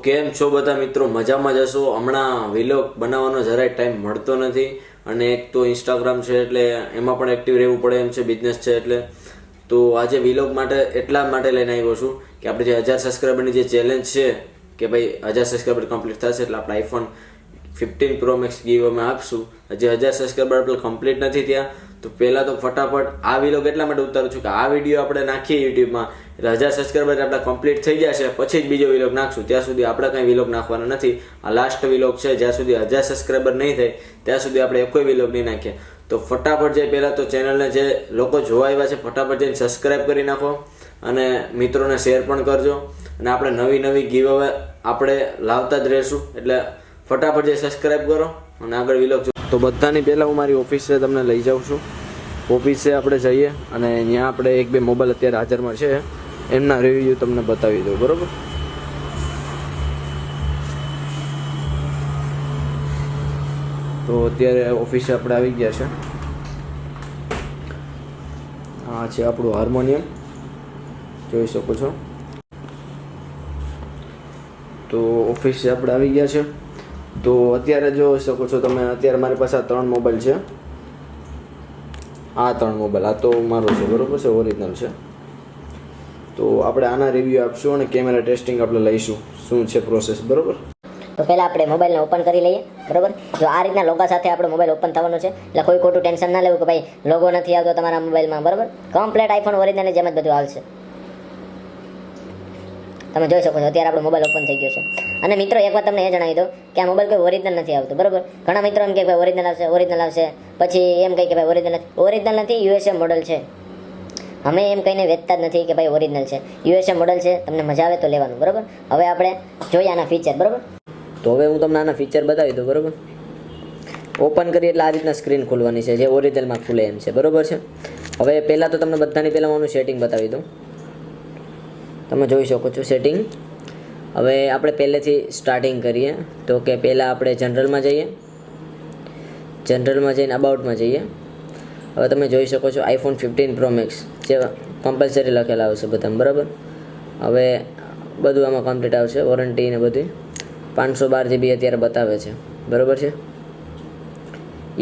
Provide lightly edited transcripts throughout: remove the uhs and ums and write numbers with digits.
કેમ છો બધા મિત્રો? મજામાં જ હશો? હમણાં વિલોગ બનાવવાનો જરાય ટાઈમ મળતો નથી અને એક તો ઇન્સ્ટાગ્રામ છે એટલે એમાં પણ એક્ટિવ રહેવું પડે એમ છે, બિઝનેસ છે એટલે. તો આજે વિલોગ માટે એટલા માટે લઈને આવ્યો છું કે આપણે જે 1000 સબસ્ક્રાઈબરની જે ચેલેન્જ છે કે ભાઈ 1000 સબસ્ક્રાઈબર કમ્પ્લીટ થશે એટલે આપણે આઈફોન 15 પ્રો મેક્સ ગીવ અમે આપશું. હજી 1000 સબસ્ક્રાઈબર આપણે કમ્પ્લીટ નથી થયા, તો પહેલાં તો ફટાફટ આ વિલોગ એટલા માટે ઉતારું છું કે આ વિડીયો આપણે નાખીએ યુટ્યુબમાં એટલે 1000 સબસ્ક્રાઈબર આપણા કમ્પ્લીટ થઈ જશે પછી જ બીજો વિલોગ નાખશું. ત્યાં સુધી આપણે કંઈ વિલોગ નાખવાના નથી. આ લાસ્ટ વિલોગ છે, જ્યાં સુધી 1000 સબસ્ક્રાઈબર નહીં થાય ત્યાં સુધી આપણે કોઈ વિલોગ નહીં નાખીએ. તો ફટાફટ જે પહેલાં તો ચેનલને જે લોકો જોવા આવ્યા છે ફટાફટ જઈને સબસ્ક્રાઈબ કરી નાખો અને મિત્રોને શેર પણ કરજો. અને આપણે નવી ગીવ હવે આપણે લાવતા જ રહીશું એટલે ફટાફટ જે સબસ્ક્રાઈબ કરો અને આગળ વિલોગ જો. તો બધાની પહેલાં હું મારી ઓફિસે તમને લઈ જાઉં છું. ઓફિસે આપણે જઈએ અને ત્યાં આપણે એક બે મોબાઈલ અત્યારે હાજરમાં છે એમના રિવ્યૂ તમને બતાવી દઉં, બરાબર? તો અત્યારે ઓફિસે આપણે આવી ગયા છે. આ છે આપણું હાર્મોનિયમ, જોઈ શકો છો. તો ઓફિસે આપણે આવી ગયા છે. તો અત્યારે જોઈ શકો છો તમે, અત્યારે મારી પાસે 3 મોબાઈલ છે. આ 3 મોબાઈલ, આ તો મારો છે, બરાબર છે, ઓરિજિનલ છે. તો આપણે આના રિવ્યૂ આપશું અને કેમેરા ટેસ્ટિંગ આપણે લઈશું શું છે પ્રોસેસ, બરાબર? તો પહેલાં આપણે મોબાઈલને ઓપન કરી લઈએ, બરાબર? જો આ રીતના લોગો સાથે આપણો મોબાઈલ ઓપન થવાનો છે એટલે કોઈ ખોટું ટેન્શન ના લેવું કે ભાઈ લોગો નથી આવતો તમારા મોબાઈલમાં, બરાબર? કમ્પ્લીટ આઈફોન ઓરિજિનલની જેમ જ બધું આવશે. તમે જોઈ શકો છો અત્યારે આપણો મોબાઈલ ઓપન થઈ ગયો છે. અને મિત્રો એક વાત તમને એ જણાવી દો કે આ મોબાઈલ કોઈ ઓરિજિનલ નથી આવતો, બરાબર? ઘણા મિત્રો એમ કે ભાઈ ઓરિજિનલ આવશે પછી એમ કહે કે ભાઈ ઓરિજિનલ નથી, યુએસએ મોડલ છે. અમે એમ કહીને વેચતા જ નથી કે ભાઈ ઓરિજિનલ છે, યુએસએ મોડલ છે, તમને મજા આવે તો લેવાનું, બરાબર? હવે આપણે જોઈએ આના ફીચર, બરાબર? તો હવે હું તમને આના ફીચર બતાવી દઉં, બરાબર? ઓપન કરીએ એટલે આ રીતના સ્ક્રીન ખોલવાની છે, જે ઓરિજિનલમાં ખુલે એમ છે, બરાબર છે? હવે પહેલાં તો તમને બધાની પહેલાં હું સેટિંગ બતાવી દઉં. તમે જોઈ શકો છો સેટિંગ. હવે આપણે પહેલેથી સ્ટાર્ટિંગ કરીએ તો કે પહેલાં આપણે જનરલમાં જઈએ, જનરલમાં જઈને અબાઉટમાં જઈએ. હવે તમે જોઈ શકો છો આઈફોન 15 પ્રો મેક્સ જે કમ્પલસરી લખેલા આવશે બધામાં, બરાબર? હવે બધું આમાં કમ્પ્લીટ આવશે, વોરંટી ને બધું. 512 GB અત્યારે બતાવે છે, બરાબર છે?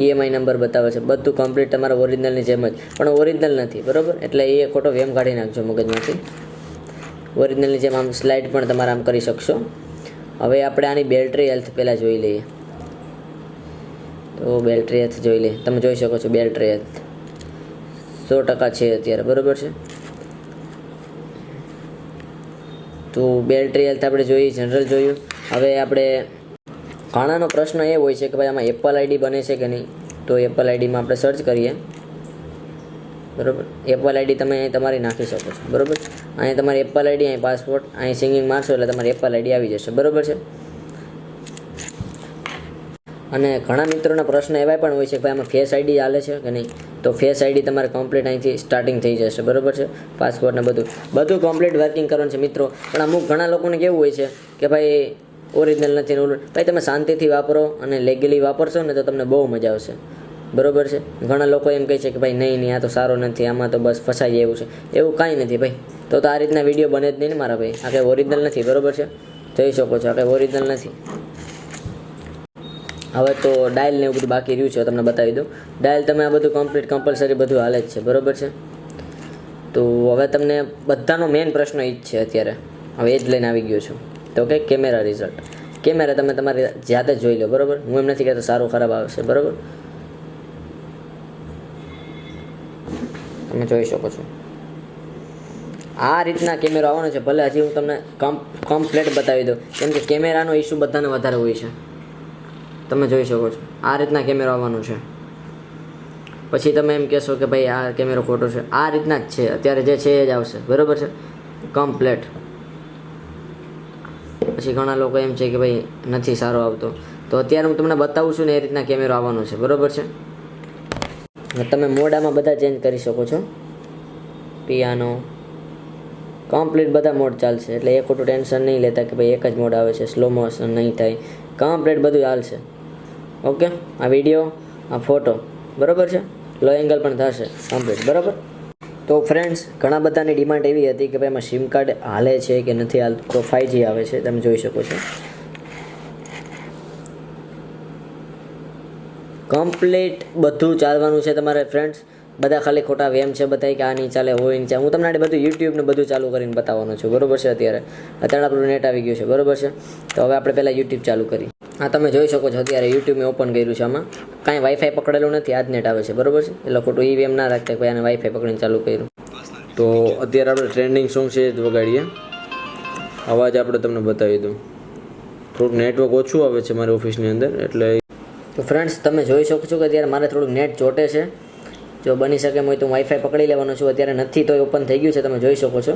EMI નંબર બતાવે છે, બધું કમ્પ્લીટ તમારા ઓરિજિનલની જેમ જ, પણ ઓરિજિનલ નથી, બરાબર? એટલે એ ખોટો વેમ કાઢી નાખજો મગજમાંથી. ઓરિજિનલની જેમ આમ સ્લાઇડ પણ તમારે આમ કરી શકશો. હવે આપણે આની બેટરી હેલ્થ પહેલાં જોઈ લઈએ. તો બેટરી હેલ્થ જોઈ લઈએ. તમે જોઈ શકો છો બેટરી હેલ્થ 100% છે અત્યારે, બરાબર છે? તો બેટરી હેલ્થ આપણે જોઈ, જનરલ જોયું. હવે આપણે ઘણાનો પ્રશ્ન એ હોય છે કે ભાઈ આમાં એપલ આઈડી બને છે કે નહીં. તો એપલ આઈડીમાં આપણે સર્ચ કરીએ, બરાબર? એપલ આઈડી તમે તમારી નાખી શકો છો, બરાબર? અહીંયા તમારી એપલ આઈડી, અહીં પાસપોર્ટ, અહીં સિંગિંગ મારશો એટલે તમારી એપલ આઈડી આવી જશે, બરાબર છે? અને ઘણા મિત્રોના પ્રશ્ન એવા પણ હોય છે કે ભાઈ આમાં ફેસ આઈડી ચાલે છે કે નહીં. તો ફેસ આઈડી તમારે કમ્પ્લીટ અહીંથી સ્ટાર્ટિંગ થઈ જશે, બરાબર છે? પાસપોર્ટ ને બધું કમ્પ્લીટ વર્કિંગ કરવાનું છે મિત્રો. પણ અમુક ઘણા લોકોને કેવું હોય છે કે ભાઈ ઓરિજિનલ નથી, ભાઈ તમે શાંતિથી વાપરો અને લેગલી વાપરશો ને તો તમને બહુ મજા આવશે, બરાબર છે? ઘણા લોકો એમ કહે છે કે ભાઈ નહીં આ તો સારો નથી, આમાં તો બસ ફસાઈ એવું છે. એવું કાંઈ નથી ભાઈ. તો આ રીતના વિડીયો બને જ નહીં ને મારા ભાઈ. આ કંઈ ઓરિજિનલ નથી, બરાબર છે? જોઈ શકો છો આ કંઈ ઓરિજિનલ નથી. હવે તો ડાયલ ને એવું બધું બાકી રહ્યું છે, તમને બતાવી દઉં. ડાયલ તમે આ બધું કમ્પ્લીટ કમ્પલસરી બધું હાલે જ છે, બરાબર છે? તો હવે તમને બધાનો મેઇન પ્રશ્ન એ જ છે અત્યારે, હવે એ જ લઈને આવી ગયો છું. તો કે કેમેરા રિઝલ્ટ. કેમેરા તમે તમારી જાતે જ જોઈ લો, બરાબર? હું એમ નથી કહેતો સારું ખરાબ આવશે, બરાબર? તમે જોઈ શકો છો આ રીતના કેમેરો આવવાનો છે. ભલે હજી હું તમને કમ્પ્લીટ બતાવી દઉં, કેમ કે કેમેરાનો ઇસ્યુ બધાને વધારે હોય છે. તમે જોઈ શકો છો આ રીતના કેમેરો આવવાનો છે. પછી તમે એમ કહેશો કે ભાઈ આ કેમેરો ખોટો છે. આ રીતના જ છે અત્યારે જે છે એ જ આવશે, બરાબર છે? કમ્પ્લીટ. પછી ઘણા લોકો એમ છે કે ભાઈ નથી સારો આવતો. તો અત્યારે હું તમને બતાવું છું ને એ રીતના કેમેરો આવવાનો છે, બરાબર છે? તમે મોડામાં બધા ચેન્જ કરી શકો છો. પિયાનો કમ્પ્લીટ બધા મોડ ચાલશે, એટલે એ ખોટું ટેન્શન નહીં લેતા કે ભાઈ એક જ મોડ આવે છે, સ્લો મોશન નહીં થાય. કમ્પ્લીટ બધું ચાલશે, ઓકે? આ વિડીયો, આ ફોટો, બરાબર છે? લો એંગલ પણ થશે કમ્પ્લીટ, બરાબર? તો ફ્રેન્ડ્સ ઘણા બધાની ડિમાન્ડ એવી હતી કે ભાઈ એમાં સિમ કાર્ડ હાલે છે કે નથી હાલતું, તો 5G આવે છે, તમે જોઈ શકો છો. કમ્પ્લીટ બધું ચાલવાનું છે તમારે ફ્રેન્ડ્સ. બધા ખાલી ખોટા વેમ છે બધા કે આ નહીં ચાલે હોય નહીં ચાલે. હું તમને બધું યુટ્યુબ ને બધું ચાલુ કરીને બતાવવાનું છું, બરોબર છે. અત્યારે આપણું નેટ આવી ગયું છે, બરોબર છે. તો હવે આપણે પહેલાં યુટ્યુબ ચાલુ કરી. હા, તમે જોઈ શકો છો અત્યારે યુટ્યુબ મેં ઓપન કર્યું છે. આમાં કાંઈ વાઈફાઈ પકડેલું નથી, આ જ નેટ આવે છે, બરોબર છે. એટલે ખોટું ઈ વેમ ના રાખતા કોઈ આને વાઈફાઈ પકડીને ચાલુ કર્યું. તો અત્યારે આપણે ટ્રેન્ડિંગ સોંગ છે જ વગાડીએ. અવાજ આપણે તમને બતાવી દઉં. થોડુંક નેટવર્ક ઓછું આવે છે મારી ઓફિસની અંદર એટલે. તો ફ્રેન્ડ્સ તમે જોઈ શકો છો કે અત્યારે મારે થોડુંક નેટ ચોટે છે. જો બની શકે એમ હોય તો હું વાઈફાઈ પકડી લેવાનો છું. અત્યારે નથી તો ઓપન થઈ ગયું છે, તમે જોઈ શકો છો.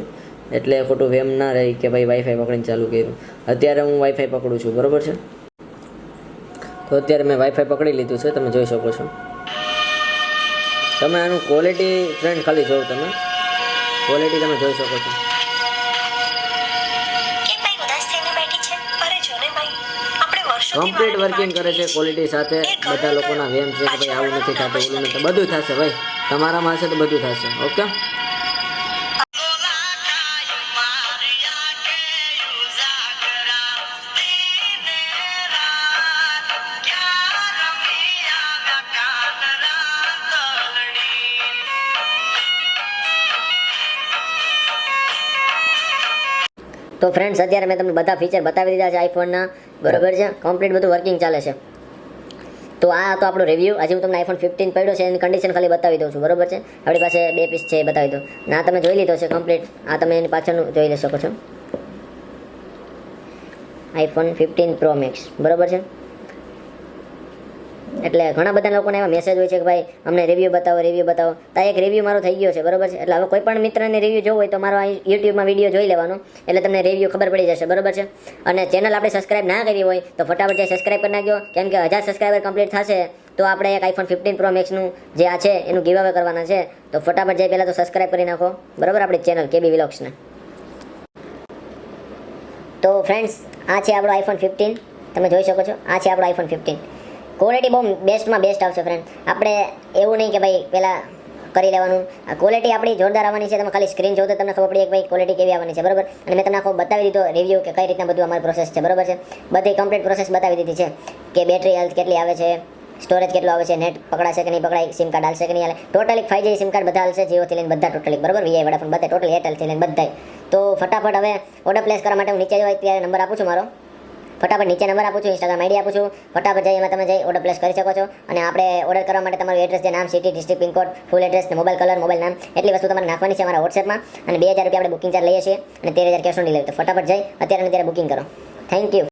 એટલે ખોટું વેમ ના રહી કે ભાઈ વાઈફાઈ પકડીને ચાલુ કર્યું. અત્યારે હું વાઈફાઈ પકડું છું, બરોબર છે. તો અત્યારે મેં વાઈફાઈ પકડી લીધું છે, તમે જોઈ શકો છો. તમે આનું ક્વોલિટી ફ્રેન્ડ ખાલી જોવો, તમે ક્વોલિટી તમે જોઈ શકો છો. કમ્પ્લીટ વર્કિંગ કરે છે ક્વોલિટી સાથે. બધા લોકોના વેમ છે કે ભાઈ આવું નથી થતું, ઓલું નથી, બધું થશે ભાઈ. તમારામાં હશે તો બધું થશે. ઓકે. તો ફ્રેન્ડ્સ અત્યારે મેં તમને બધા ફીચર બતાવી દીધા છે આઈફોનના, બરોબર છે. કમ્પ્લીટ બધું વર્કિંગ ચાલે છે. તો આ તો આપણો રિવ્યૂ. આજે હું તમને આઈફોન 15 પડ્યો છે એની કન્ડિશન ખાલી બતાવી દઉં છું, બરોબર છે. આપણી પાસે 2 પીસ છે એ બતાવી દઉં. ના તમે જોઈ લીધો છે કમ્પ્લીટ. આ તમે એની પાછળનું જોઈ શકો છો. આઈફોન 15 પ્રો મેક્સ, બરોબર છે. એટલે ઘણા બધા લોકોને એવા મેસેજ હોય છે કે ભાઈ અમને રિવ્યૂ બતાવો, રિવ્યૂ બતાવો. તો એક રિવ્યૂ મારો થઈ ગયો છે, બરોબર છે. એટલે હવે કોઈ પણ મિત્રને રિવ્યૂ જોવું હોય તો મારો યુટ્યુબમાં વિડીયો જોઈ લેવાનો, એટલે તમને રિવ્યૂ ખબર પડી જશે, બરોબર છે. અને ચેનલ આપણે સબસ્ક્રાઇબ ના કરી હોય તો ફટાફટ જઈ સબસ્ક્રાઇબ કરી નાખજો, કેમ કે 1000 સબસ્ક્રાઇબર કમ્પ્લીટ થશે તો આપણે એક આઈફોન 15 પ્રો મેક્સનું જે આ છે એનું ગીવ અવે કરવાના છે. તો ફટાફટ જઈ પહેલાં તો સબસ્ક્રાઇબ કરી નાખો, બરોબર, આપણી ચેનલ કેબી વ્લોગ્સને. તો ફ્રેન્ડ્સ આ છે આપણો આઈફોન 15, તમે જોઈ શકો છો. આ છે આપણો આઈફોન 15. ક્વોલિટી બહુ બેસ્ટમાં બેસ્ટ આવશે ફ્રેન્ડ. આપણે એવું નહીં કે ભાઈ પહેલાં કરી લેવાનું. આ ક્વોલિટી આપણી જોરદાર આવવાની છે. તમે ખાલી સ્ક્રીન જોવો તો તમને ખબર પડી કે ભાઈ ક્વોલિટી કેવી આવવાની છે, બરોબર. અને મેં તમને આખો બતાવી દીધો રિવ્યૂ કે કઈ રીતના બધું અમારી પ્રોસેસ છે, બરોબર છે. બધી કમ્પ્લીટ પ્રોસેસ બતાવી દીધી છે કે બેટરી હેલ્થ કેટલી આવે છે, સ્ટોરેજ કેટલું આવે છે, નેટ પકડાશે કે નહીં પકડાય, સિમ કાર્ડ હાલશે કે નહીં હાલે. ટોટલી 5G સિમ કાર્ડ બધા હાલશે, જીઓથી લઈને બધા ટોટલી, બરોબર. વીઆઈ વાળા પણ બધા ટોટલી, એરટેલથી લઈને બધાય. તો ફટાફટ હવે ઓર્ડર પ્લેસ કરવા માટે હું નીચે હોય ત્યારે નંબર આપું છું મારો. ફટાફટ નીચે નંબર આપું છું, ઇન્સ્ટાગ્રામ આઈડી આપું છું. ફટાફટ જઈ એમાં તમે જઈ ઓર્ડર પ્લેસ કરી શકો છો. અને આપણે ઓર્ડર કરવા માટે તમારું એડ્રેસ, જે નામ, સિટી, ડિસ્ટ્રિક્ટ, પિનકોડ, ફૂલ એડ્રેસ ને મોબાઈલ કલર, મોબાઈલ નામ, એટલી વસ્તુ તમારે નાખવાની છે અમારા વોટ્સએપમાં. અને 2000 રૂપિયા આપણે બુકિંગ ચાર્જ લઈએ છીએ અને 13,000 કેશ ઓન ડિલિવરી. તો ફટાફટ જઈ અત્યારે બુકિંગ કરો. Thank you.